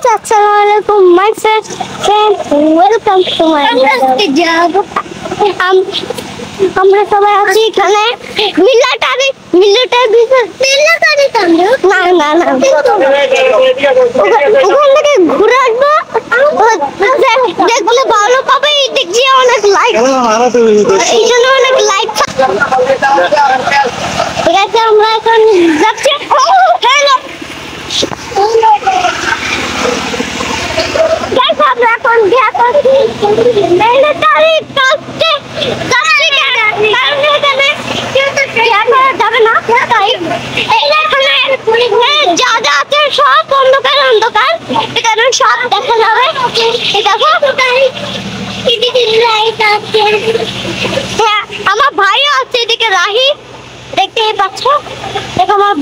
Assalamualaikum my friends and welcome to my channel. আমরা সবাই আছি এখানে মিলিটারি না না না ওখান থেকে ঘুরে আসবো দেখলে ভালো পাবে দেখছি অনেক লাইক এই জন্য অনেক লাইক ঠিক আছে আমরা এখন যাচ্ছি হ্যালো guys আমরা এখন গিয়ে করছি মিলিটারি কাজে যাবে না তাই যা যা আছে সব অন্ধকার অন্ধকার কারণ সব দেখা যাবে দেখো হ্যাঁ আমার ভাইও আছে এদিকে রাহি দেখতে পাচ্ছ দেখো আমার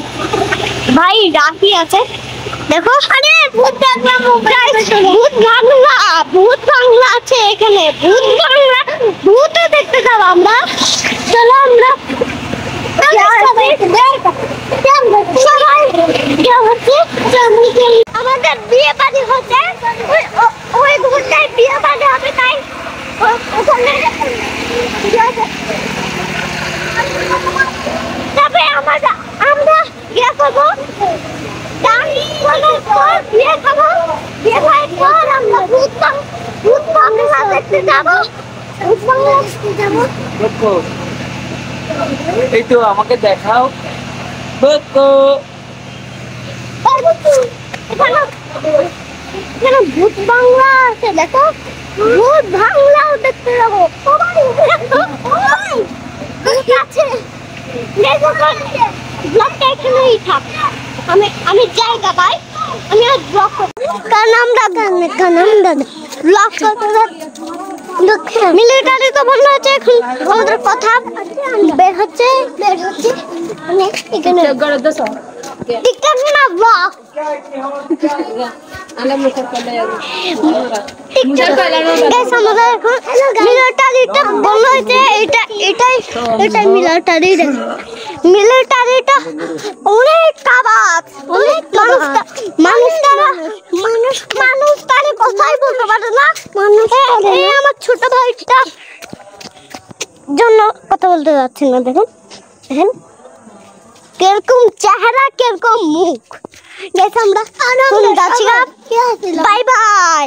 ভাই রাহি আছে দেখো আরে ভূত বাংলা আছে এখানে ভূত দেখতে যাবো আমরা চলো আমরা আমাদের বিয়ে বাড়ি হচ্ছে ওই ঘুরটাই বিয়ে বাড়ি হবে তাই তবে আমরা বিয়ে করবো বিয়ে খাবো বিয়ে খাওয়ার পর আমরা ভূত বাংলা দেখতে যাবো এই তো আমাকে দেখাও এখানে ভূত বাংলা আছে দেখো ভূত বাংলাও দেখতে যাবো আছে ব্লগটা এখানেই থাক আমি যাই গাবাই আমি আর ব্লগ কারণ আমরা ব্লগ করতে মিলিটারি তো বন্ধ হচ্ছে এখন আমাদের কথা বের হচ্ছে আমি এখানে টিকটক না ব্লগ মিলিটারিটা বন্ধ হয়েছে এটাই মিলিটারিটা অনেক কাবাব অনেক মানুষ তারা কথাই বলতে পারে না আমার ছোট ভাইটা জন্য কথা বলতে যাচ্ছি না দেখুন কিরকম চেহারা কিরকম মুখ গেছে আমরা যাচ্ছি বাই বাই